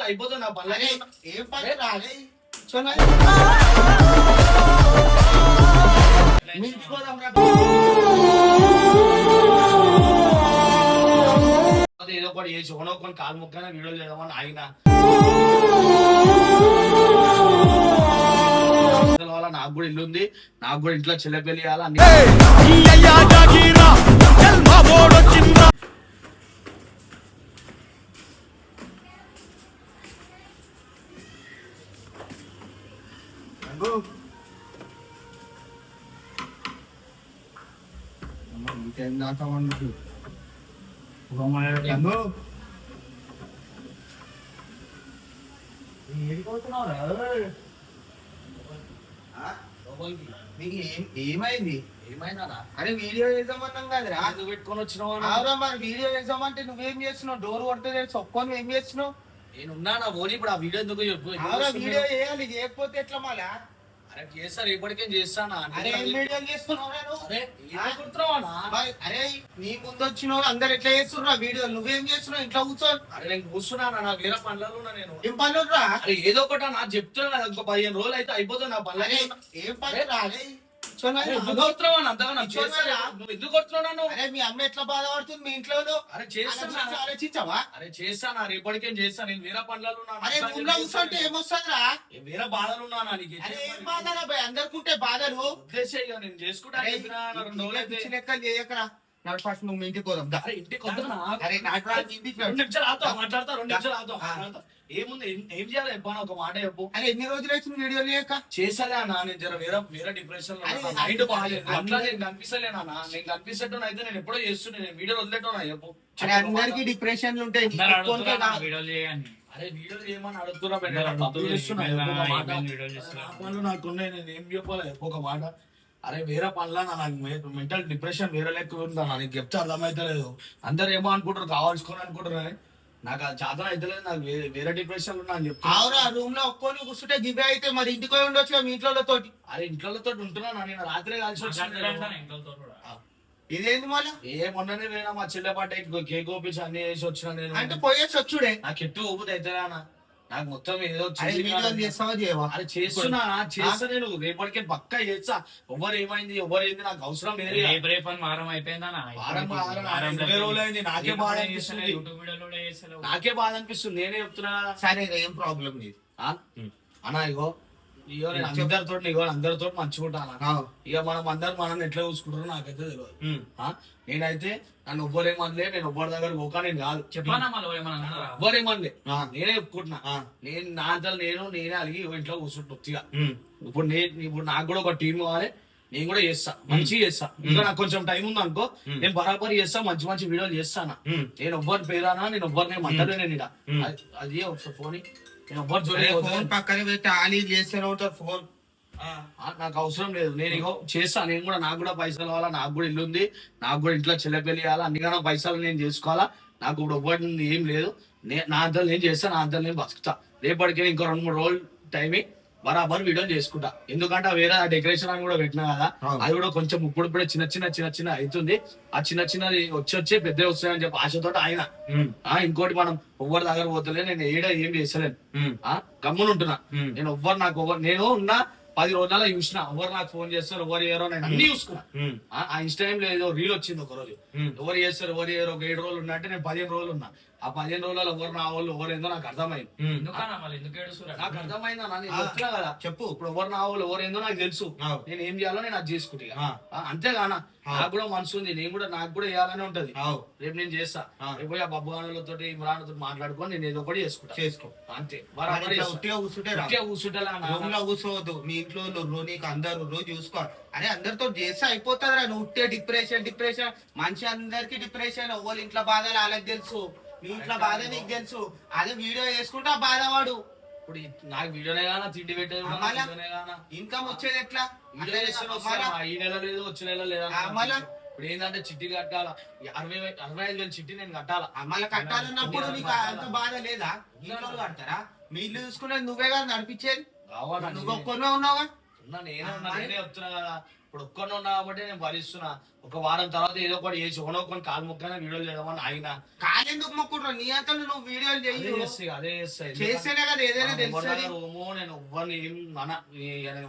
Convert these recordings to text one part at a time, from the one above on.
అయిపోతుంది నా పని. ఏం పని రాలే ఏదో ఒకటి చేసి ఒకనో కొన్ని కాలు ముక్కన వీడియోలు చేద్దామని ఆయన నాకు కూడా ఇల్లు ఉంది, నాకు కూడా ఇంట్లో చెల్లె పెళ్లి చేయాలి. ఏమైంది? ఏమైందా? అరే వీడియో చేద్దామన్నాం కదరా, నువ్వు పెట్టుకొని వచ్చినావు. మరి వీడియో చేద్దామంటే నువ్వేం చేస్తున్నావు? డోర్ కొడితే చొక్కొని ఏం చేస్తున్నావు? నేనున్నా ఓని ఇప్పుడు ఆ వీడియో ఎందుకు చెప్పు. వీడియో చేయాలి, చేయకపోతే ఎట్లా మళ్ళా? అరే చేస్తారు, ఇప్పటికేం చేస్తానా? అరే వీడియోలు చేస్తున్నావు. అరే నీ ముందు వచ్చిన వాళ్ళు అందరు ఎట్లా చేస్తున్నా వీడియోలు, నువ్వేం చేస్తున్నావు? ఇంట్లో కూర్చో. అరే నేను కూర్చున్నా, నాకు వేరే పనులలో ఉన్నా. నేను ఏం పనులు రా? అరే ఏదో ఒకటి నాకు చెప్తున్నా, ఇంకో 15 రోజులు అయితే అయిపోతుంది నా పనులు. ఏం పని రాలే? ఎందుకు కొడుతున్నావు? అరే మీ అమ్మ ఎట్లా బాధపడుతుంది మీ ఇంట్లో? అరే చేస్తాను, ఆలోచించావా? అరే చేస్తాను, రేపటికేం చేస్తాను. నేను వేరే పనులలో కూర్చుంటే ఏమొస్తుందిరా? వేరే బాధలు ఉన్నానా? నీకు ఏం బాధరా? అందరికి ఉంటే బాధలు నేను చేసుకుంటా. లెక్కలు చేయకరా. ఫస్ట్ నువ్వు ఇంటికి పోదాం. ఇంటికి మాట్లాడతా 2 నిమిషాలు ఆతో. ఏముంది, ఏం చేయాలి చెప్పాను, ఒక మాట చెప్పు. అరే ఎన్ని రోజులు అవుతుంది వీడియో లేక? చేసాలే అన్న, నేను జర వేరే డిప్రెషన్ మైండ్ బాగాలేదు. అట్లా నేను కనిపిస్తలేనా? నేను కనిపిస్తట్టు అయితే నేను ఎప్పుడో చేస్తున్నా. నేను వీడియో వదిలేటోనా చెప్పు. అందరికి డిప్రెషన్లు ఉంటాయి. అరే వీడియోలు ఏమని అడుగుతున్నా నాకున్నాయి, నేను ఏం చెప్పాలి ఒక మాట. అరే వేరే పనులా నాకు మెంటల్ డిప్రెషన్ వేరే లెక్క ఉందా? నీకు చెప్తే అర్థమైతలేదు. అందరు ఏమో అనుకుంటారు, కావాల్సుకొని అనుకుంటారు. నాకు అది చాదన అయితే లేదు, నాకు వేరే డిప్రెషన్ ఉన్నా అని చెప్తా. రూమ్ లో ఒక్కొని కూర్చుంటే గివే అయితే మరి ఇంటికి ఉండొచ్చు మీ ఇంట్లో తోటి. అరే ఇంట్లో తోటి ఉంటున్నా, నేను రాత్రి కలిసి వచ్చాను. ఇదేంది మళ్ళీ? మొన్ననే పోయినా మా చెల్లె పాట కేక్ ఓపించి అన్ని వేసి వచ్చినా. నేను అంటే పోయేసి వచ్చుడే, నాకు ఎట్టు ఊపితే అవుతుందా? నాకు మొత్తం ఏదో చేస్తున్నా నేను రేపటికే పక్కా చేస్తా. ఎవరు ఏమైంది ఎవరు ఏంది నాకు అవసరం లేదు. వారం అయిపోయిందా? నాకే బాధ అనిపిస్తుంది, నేనే చెప్తున్నా. సరే ఏం ప్రాబ్లం లేదు అన్నా. ఇగో నేను అందరితో మంచుకుంటాను. ఇక మనం ఎట్లా చూసుకుంటారో నాకైతే తెలియదు. నేనైతే నన్ను ఎవ్వరేమనలే, నేను ఎవ్వరి దగ్గర పోక నేను కాదు ఎవ్వరేమనలే, నేనే చెప్పుకుంటున్నా. నేను నా అంతా నేనే అలిగి ఇంట్లో కూర్చుంటా. ఇప్పుడు నాకు కూడా ఒక టీం కావాలి, నేను కూడా చేస్తా, మంచిగా చేస్తా. ఇంకా నాకు కొంచెం టైం ఉంది అనుకో, నేను బరాబరి చేస్తా, మంచి వీడియోలు చేస్తాను. నేను ఎవ్వరు పేరానా, నేను ఎవ్వరిని మంటలే. నేను ఇడ అది ఒకసారి ఫోన్ ఫోన్ పక్కన పెట్టి ఆలీ చేస్తూనే ఉంటారు ఫోన్. నాకు అవసరం లేదు, నేను ఇగో చేస్తాను. నేను కూడా, నాకు కూడా పైసలు కావాలా, నాకు కూడా ఇల్లు ఉంది, నాకు కూడా ఇంట్లో చెల్లె పెళ్లి చేయాలా, అన్నికన్నా పైసలు నేను చేసుకోవాలా. నాకు ఇప్పుడు ఎవ్వరి ఏం లేదు. నా అంతా నేను చేస్తాను, నా అంతా నేను బతుకుతా. రేపటికి ఇంకో 2-3 రోజులు టైం బరాబర్ వీడియోలు చేసుకుంటా. ఎందుకంటే వేరే డెకరేషన్ అని కూడా పెట్టినా కదా, అది కూడా కొంచెం ఇప్పుడే చిన్న అవుతుంది. ఆ చిన్నది వచ్చి పెద్ద వస్తాయని చెప్పి ఆశతో ఆయన. ఇంకోటి మనం ఎవ్వరి దగ్గర పోతలే, నేను ఏం చేస్తలేను, గమ్మునుంటున్నా. నేను నేను ఉన్న 10 రోజుల చూసిన, ఎవరు నాకు ఫోన్ చేస్తారు ఎవరు ఏరో నేను అన్ని చూసుకున్నా. ఆ ఇన్స్టాగ్రామ్ లో ఏదో రీల్ వచ్చింది ఒక రోజు, ఎవరు చేస్తారు ఎవరు ఏరో. ఒక 7 రోజులు ఉన్నట్టే నేను 15 రోజులు ఉన్నా. ఆ 15 రోజులలో ఎవరు నా వాళ్ళు ఎవరు ఏందో నాకు అర్థమైంది. నాకు అర్థమైందా? నేను చెప్తున్నా కదా, చెప్పు. ఇప్పుడు ఎవరు నా వాళ్ళు ఎవరు ఏందో నాకు తెలుసు. నేను ఏం చేయాలో నేను అది చేసుకుంటా. అంతేగానా నాకు కూడా మనసు ఉంది, నాకు కూడా చేయాలని ఉంటది. రేపు నేను చేస్తా. రేపు ఆ బబ్బు గానులతో ఇమ్రాన్తో మాట్లాడుకొని నేను ఏదో ఒకటి చేసుకో అంతే. కూర్చోవద్దు, మీ ఇంట్లో నీకు అందరు రోజు చూసుకోవాలి. అరే అందరితో చేస్తే అయిపోతుందిరా. నువ్వు ఉట్టే డిప్రెషన్ మనిషి అందరికి డిప్రెషన్. ఎవరు ఇంట్లో బాధలు వాళ్ళకి తెలుసు, మీ ఇంట్లో బాధ నీకు తెలుసు. అదే వీడియో చేసుకుంటా బాధవాడు. ఇప్పుడు నాకు వీడియోనే కానా, తిండి పెట్టేది ఇన్కమ్ వచ్చేది ఎట్లా? ఈ నెల లేదు, వచ్చే నెల లేదా? ఇప్పుడు ఏంటంటే చిట్టి కట్టాలా, 65,000 చిట్టి నేను కట్టాలా. మళ్ళీ కట్టాలన్నప్పుడు నీకు అంత బాధ లేదా? ఇంట్లో కడతారా? మీ ఇల్లు చూసుకునేది నువ్వే కదా నడిపించేది. నువ్వు ఒక్కనే ఉన్నావా? నేనే చెప్తున్నా కదా, ఇప్పుడు ఒక్కనే ఉన్నా కాబట్టి నేను భరిస్తున్నా. ఒక వారం తర్వాత ఏదో ఒకటి చేసి ఒకనొకని కాలు మొక్కనే వీడియోలు చేద్దామని ఆయన కాలెందుకు మొక్కుంటావు? నీ అంతా నువ్వు వీడియోలు అదే చేస్తేనే కదా ఏదైనా తెలుస్తుంది. నేను ఎవ్వరిని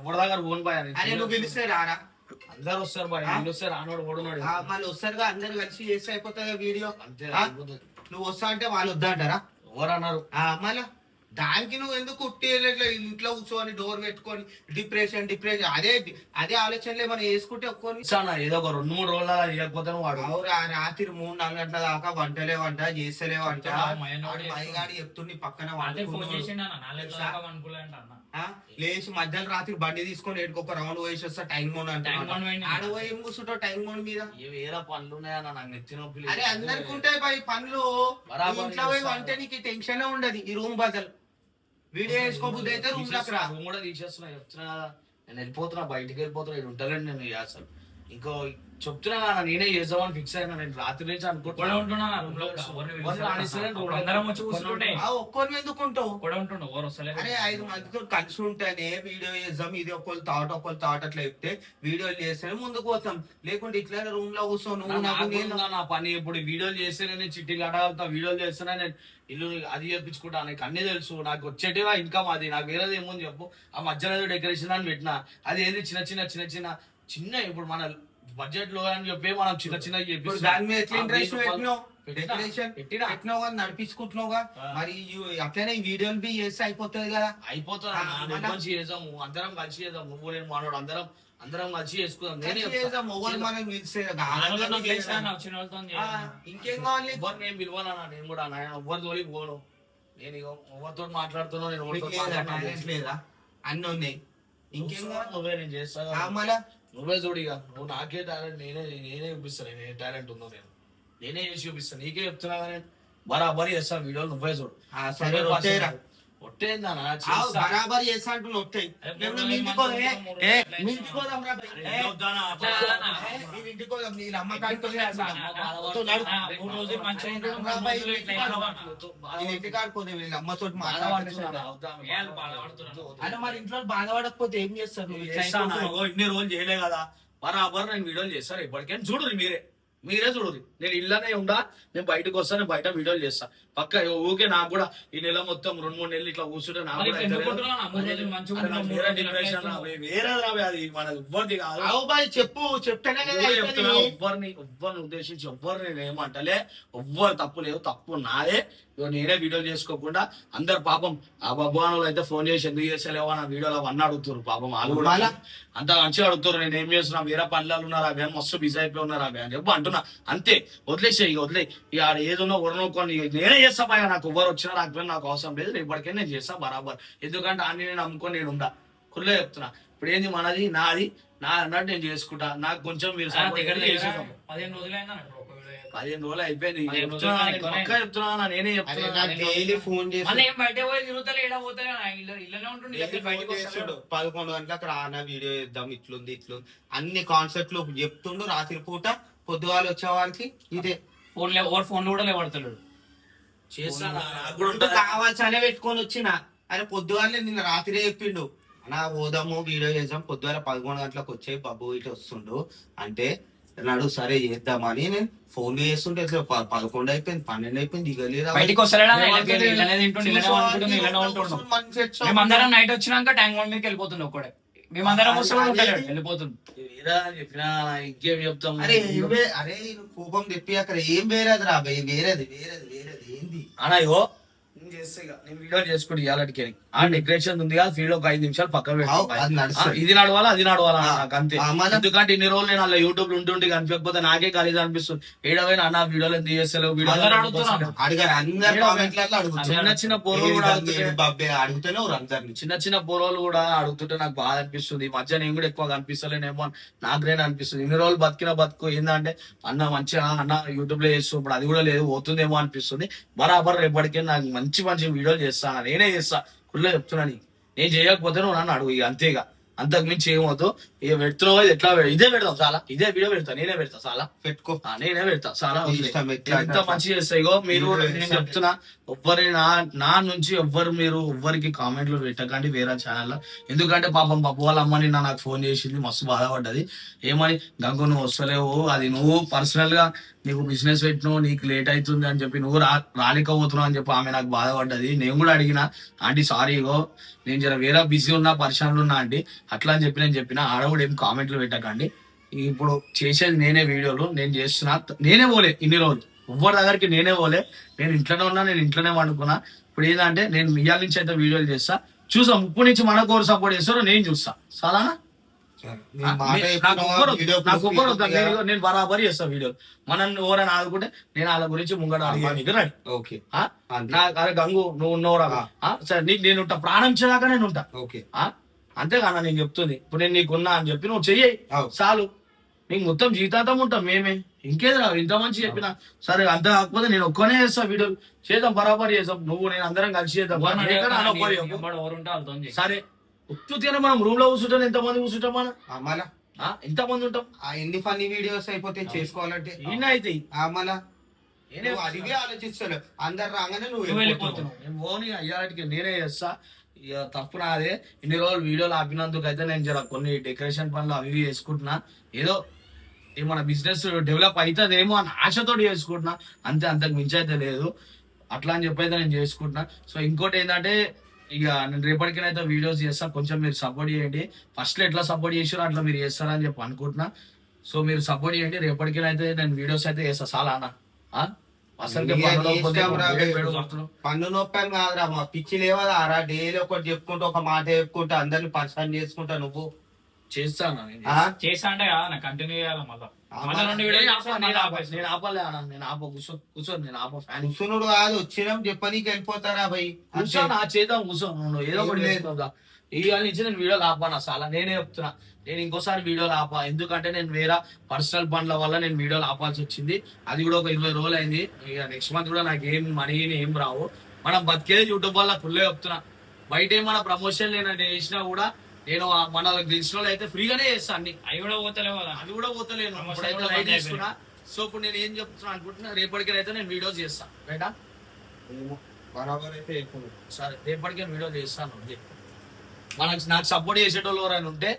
ఎవరి దగ్గర ఓన్ బాయ్ అని నువ్వు పిలిస్తే రారా? అందరు వస్తారు బాయ్, వస్తారు రానోడు ఓడున్నాడు మళ్ళీ వస్తారుగా, అందరు కలిసి చేస్తే అయిపోతుంది వీడియో. అంతే. నువ్వు వస్తా అంటే వాళ్ళు వద్దంటారా? ఎవరు అన్నారు? మళ్ళా దానికి నువ్వు ఎందుకు ఇంట్లో కూర్చొని డోర్ పెట్టుకొని డిప్రెషన్ అదే ఆలోచనలే మనం వేసుకుంటే ఒక్కొని ఏదో ఒక 2-3 రోజులు చేయకపోతే వాడు రాత్రి 3-4 గంటల దాకా వంటలేవంట చేస్తలేవంట. మైగాడి చెప్తుంది పక్కన లేచి మధ్యాహ్నం రాత్రి బండి తీసుకొని ఎడుకొక రౌండ్ పోయేసి వస్తా టైం మోన్ అంటే ఆడపోయి ఏం కూర్చుంటావు టైం మోన్ మీద? వేరే పనులు ఉన్నాయన్న నాకు నెత్తి నొప్పి. అరే అందరికి ఉంటాయి పై పనులు. ఇంట్లో పోయి వంట నీకు టెన్షన్ ఉండదు. ఈ రూమ్ బదులు వీడియో వేసుకోబుద్ది అయితే రూమ్ కూడా తీసేస్తున్నా. చెప్తున్నా కదా నేను వెళ్ళిపోతున్నా, బయటికి వెళ్ళిపోతున్నా. ఇది ఉంటానండి నేను అసలు ఇంకో చెప్తున్నా కదా నేనే చేద్దామని ఫిక్స్ అయినా. నేను రాత్రి నుంచి అనుకుంటున్నా. ఒక్కరిని ఎందుకుంటావు? అరే 5 మందితో కలిసి ఉంటేనే వీడియో చేద్దాం. ఇది ఒకళ్ళు థాట్ అట్లా చెప్తే వీడియోలు చేస్తేనే ముందుకు పోతాం. లేకుంటే ఇట్లా రూమ్ లో కూర్చోను నా పని. ఇప్పుడు వీడియోలు చేస్తేనే నేను చిట్టీలు అడగలుగుతా, వీడియోలు చేస్తేనే నేను ఇల్లు అది చేయించుకుంటా. నాకు అన్నీ తెలుసు. నాకు వచ్చేటివా ఇన్కమ్ అది. నాకు వేరేది ఏముంది చెప్పు. ఆ మధ్యలో డెకరేషన్ అని పెట్టినా. అది ఏంది చిన్న ఇప్పుడు మన బడ్జెట్ లో అని చెప్పి మనం చిన్న నడిపించుకుంటున్నావుగా. మరి అట్లనే వీడియోలు బి చేస్తే అయిపోతుంది కదా. అయిపోతుంది. చేద్దాము, అందరం కలిసి చేద్దాం. నువ్వు నేను మనోడు అందరం కలిసి చేసుకుందాం. ఇంకేం కావాలి? ఎవరు నేను పిలవాలన్నా. నేను కూడా ఎవరి తోలికి పోను. నేను ఎవరితో మాట్లాడుతున్నా. నేను లేదా అన్ని ఉన్నాయి. ఇంకేం నువ్వే నేను చేస్తా. నువ్వే చూడిగా. నువ్వు నాకే టాలెంట్ నేనే చూపిస్తాను. నేనే టాలెంట్ ఉందో నేనే చేసి చూపిస్తాను. నీకే చెప్తున్నా కానీ బరాబరి చేస్తాను వీడియోలు. నువ్వే చూడు. బరాబరి చేస్తా అంటున్నా. అమ్మతో అంటే మరి ఇంట్లో బాధపడకపోతే ఏం చేస్తారు? ఇన్ని రోజులు చేయలే కదా, బరాబర్ నేను వీడియోలు చేస్తాను. ఇప్పటికే చూడు మీరే చూడు. నేను ఇళ్ళనే ఉండా, నేను బయటకు వస్తా, నేను బయట వీడియోలు చేస్తా పక్క. ఊకే నాకు కూడా ఈ నెల మొత్తం 2-3 నెలలు ఇట్లా కూర్చుంటే నాకు కూడా వేరే రావే. అది మన ఎవ్వరిది కాదు. ఎవ్వరిని ఉద్దేశించి ఎవ్వరు నేను ఏమంటలే. ఎవ్వరు తప్పు లేదు, తప్పు నాదే. నేనే వీడియోలు చేసుకోకుండా అందరు పాపం ఆ భగవానులు అయితే ఫోన్ చేసి ఎందుకు చేస్తలేవా నా వీడియోలో అవన్నీ అడుగుతారు. పాపం వాళ్ళు కూడా అంత మంచిగా అడుగుతారు. నేను ఏం చేస్తున్నా, వేరే పనులు ఉన్నారు అవి, మస్తు బిజీ అయిపోయి ఉన్నారు అవి అని చెప్పి అంటున్నా. అంతే, వదిలేసే. వదిలే ఇక ఏదన్నా వరణోకొని నేనే చేస్తా. పైగా నాకు ఎవరు వచ్చినా రాకపోయినా నాకు అవసరం లేదు. ఇప్పటికే నేను చేస్తా బరాబర్. ఎందుకంటే అన్ని నేను నమ్ముకొని నేను ఉండా. కుర్లే చెప్తున్నా. ఇప్పుడు ఏంది మనది నాది అన్నట్టు నేను చేసుకుంటా. నాకు కొంచెం మీరు 15 రోజులు అయిపోయింది. చెప్తున్నా నేనే చెప్తున్నా. 11 గంటలకు రానా వీడియో చేద్దాం, ఇట్లుంది అన్ని కాన్సెప్ట్లు చెప్తుండు. రాత్రి పూట పొద్దుగాలు వచ్చే వారికి ఇదే ఫోన్ కూడా లేవడతాడు. కావాల్సనే పెట్టుకొని వచ్చిన. అరే పొద్దుగాలే నిన్న రాత్రి చెప్పిండు, అన్నా పోదాము వీడియో చేద్దాం. పొద్దుగాల 11 గంటలకు వచ్చే బాబు ఇటు వస్తుండు అంటే నాడు సరే చేద్దామని నేను ఫోన్ చేస్తుంటే 11 అయిపోయింది, 12 అయిపోయింది. మేమందరం నైట్ వచ్చినాక ట్యాంక్ బండ్ మీదకి వెళ్ళిపోతుండే ఒక్కడే. మేమందరం వెళ్ళిపోతుంది. ఇంకేం చెప్తాం? అరే కోపం తెప్పి అక్కడ ఏం వేరేది రా వేరేది ఏంది అన్నా. ఇగో నేను వీడియో చేసుకుంటే ఇవాళకి ఆ డెకరేషన్ ఉంది కదా, ఫీల్డ్ ఒక 5 నిమిషాలు పక్కన ఇది నడవాలా అది నడవాలా నాకు అంతే. ఎందుకంటే ఇన్ని రోజులు నేను అలా యూట్యూబ్ లో ఉంటుంటే కనిపించకపోతే నాకే ఖరీదు అనిపిస్తుంది. ఏడవైనా అన్న వీడియోలు ఎందుకు చేస్తలేవు, చిన్న పోరోలు కూడా చిన్న పోరోలు కూడా అడుగుతుంటే నాకు బాధ అనిపిస్తుంది. ఈ మధ్య నేను కూడా ఎక్కువ కనిపిస్తలేనేమో నాకునే అనిపిస్తుంది. ఇన్ని రోజులు బతుకు ఏంటంటే అన్న మంచిగా అన్న యూట్యూబ్ లో చేస్తూ ఇప్పుడు అది కూడా లేదు, పోతుందేమో అనిపిస్తుంది. బరాబర్ రేపటికే నాకు మంచి వీడియోలు చేస్తాను, నేనే చేస్తా. కుళ్ళ చెప్తున్నా. నేను చేయకపోతే నువ్వు నన్ను అడుగు. ఇక అంతేగా అంతకు మించి ఏమవుతూ ఇక పెడుతున్నావు ఎట్లా ఇదే పెడతాం చాలా, ఇదే వీడియో పెడతా, నేనే పెడతా చాలా, పెట్టుకో. నేనే పెడతా చాలా. నీ ఇష్టం ఎట్లా ఎంత మంచి చేస్తాయి. ఇగో మీరు నేను చెప్తున్నా, ఎవ్వరి నా నుంచి ఎవ్వరు మీరు ఎవ్వరికి కామెంట్లు పెట్టకండి వేరే ఛానల్లో. ఎందుకంటే పాపం పప్పు వాళ్ళ అమ్మని నాకు ఫోన్ చేసింది, మస్తు బాధపడ్డది. ఏమని, గంగు నువ్వు వస్తలేవు, అది నువ్వు పర్సనల్ గా నీకు బిజినెస్ పెట్టినావు, నీకు లేట్ అవుతుంది అని చెప్పి నువ్వు రాలేకపోతున్నావు అని చెప్పి ఆమె నాకు బాధపడ్డది. నేను కూడా అడిగిన, ఆంటీ సారీ ఇగో నేను జర వేరే బిజీ ఉన్నా పరిశ్రమలు ఉన్నా ఆంటీ అట్లా అని చెప్పి నేను చెప్పిన. ఆడ కూడా ఏం కామెంట్లు పెట్టకండి. ఇప్పుడు చేసేది నేనే, వీడియోలు నేను చేస్తున్నా, నేనే పోలే ఇన్ని రోజులు ఎవ్వరి దగ్గరికి, నేనే పోలే. నేను ఇంట్లోనే ఉన్నా, నేను ఇంట్లోనే వండుకున్నా. ఇప్పుడు ఏంటంటే నేను ఇయ్యాల నుంచి అయితే వీడియోలు చేస్తా, చూసాం ఇప్పుడు నుంచి మన కోరు సపోర్ట్ చేస్తారో నేను చూస్తా చాలానా. నాకు ఒక్కరు నేను బరాబరి చేస్తా వీడియోలు. మనం ఎవరైనా ఆదుకుంటే నేను వాళ్ళ గురించి ముంగడ అడిగాను రెడీ. ఓకే, అరే గంగు నువ్వు ఉన్నవరా సరే, నీకు నేను ఉంటా, ప్రాణం ఇచ్చేదాకా నేను ఉంటా. ఓకే, అంతేగానా నేను చెప్తుంది. ఇప్పుడు నేను నీకున్నా అని చెప్పి నువ్వు చెయ్యి చాలు, నీకు మొత్తం జీవితాంతం ఉంటాం మేమే. ఇంకేదిరా ఇంత మంచి చెప్పినా సరే, అంత కాకపోతే నేను ఒక్కనే చేస్తా వీడియోలు, చేద్దాం బరాబరి చేద్దాం, నువ్వు నేను అందరం కలిసి చేద్దాం. సరే ఉత్తుతీనే మనం రూమ్ లో కూర్చుంటాం, ఎంతమంది కూర్చుంటాం మనం, ఎంతమంది ఉంటాం, ఎన్ని ఫన్నీ వీడియోస్ అయిపోతే చేసుకోవాలంటే ఈయన అయితే మళ్ళా అడిగే ఆలోచిస్తాడు, అందరు రాగానే నువ్వు వెళ్ళిపోతున్నావు. నేను ఓని అయ్యాటికి నేనే చేస్తా. ఇక తప్పు నాదే. ఇన్ని రోజులు వీడియోలు ఆపినందుకు అయితే నేను జర కొన్ని డెకరేషన్ పనులు అవి ఇవి చేసుకుంటున్నా. ఏదో మన బిజినెస్ డెవలప్ అవుతుందేమో అని ఆశతోటి చేసుకుంటున్నా, అంతే, అంతకు మించి అయితే లేదు. అట్లా అని చెప్పి అయితే నేను చేసుకుంటున్నా. సో ఇంకోటి ఏంటంటే ఇక నేను రేపటికైతే వీడియోస్ చేస్తా, కొంచెం మీరు సపోర్ట్ చేయండి. ఫస్ట్ ఎట్లా సపోర్ట్ చేసారో అట్లా మీరు చేస్తారని చెప్పి అనుకుంటున్నా. సో మీరు సపోర్ట్ చేయండి, రేపటికైతే నేను వీడియోస్ అయితే చేస్తా చాలా అన్న. అసలు పన్ను నొప్పాను కాదురా, మా పిచ్చి లేవదా రా, డైలీ ఒకటి చెప్పుకుంటూ ఒక మాట చెప్పుకుంటూ అందరిని పరిచయం చేసుకుంటా నువ్వు చేస్తాను. చేస్తా అంటే కదా నాకు కంటిన్యూ చేయాలి మళ్ళీ. నేను ఆపలే అన్న, నేను ఆప కూర్చో నేను ఆప ఫ్యాన్ కూర్చున్నాడు కాదు, వచ్చినాం చెప్పనీకి వెళ్ళిపోతారా భయ్, కూర్చో నా చేద్దాం కూర్చో, నువ్వు ఏదో ఒకటి చేసుకుందా. ఇవాళ నుంచి నేను వీడియోలు ఆపాను చాలా, నేనే చెప్తున్నా. నేను ఇంకోసారి వీడియోలు ఆపా, ఎందుకంటే నేను వేరే పర్సనల్ పనుల వల్ల నేను వీడియోలు ఆపాల్సి వచ్చింది. అది కూడా ఒక 20 రోజులు అయింది. ఇక నెక్స్ట్ మంత్ కూడా నాకు ఏం మనీ ఏం రావు. మనం బతికేది యూట్యూబ్ వల్ల, ఫుల్లే చెప్తున్నా. బయట ఏమన్నా ప్రమోషన్ నేను చేసినా కూడా నేను మనకు తెలిసిన వాళ్ళు అయితే ఫ్రీగానే చేస్తాను అన్ని. అవి కూడా పోతలేవు కదా, అది కూడా పోతలేను. ఇప్పుడైతే లైట్ తీసుకున్నా. సో ఇప్పుడు నేను ఏం చెప్తున్నా అనుకుంటున్నా, రేపటికి అయితే నేను వీడియోస్ చేస్తాను రైటా. బరాబర్ అయితే సరే రేపటికే వీడియో చేస్తాను. నాకు సపోర్ట్ చేసేటోళ్ళు ఎవరైనా ఉంటే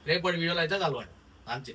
రేపటి వీడియోలో అయితే కలవండి అంతే.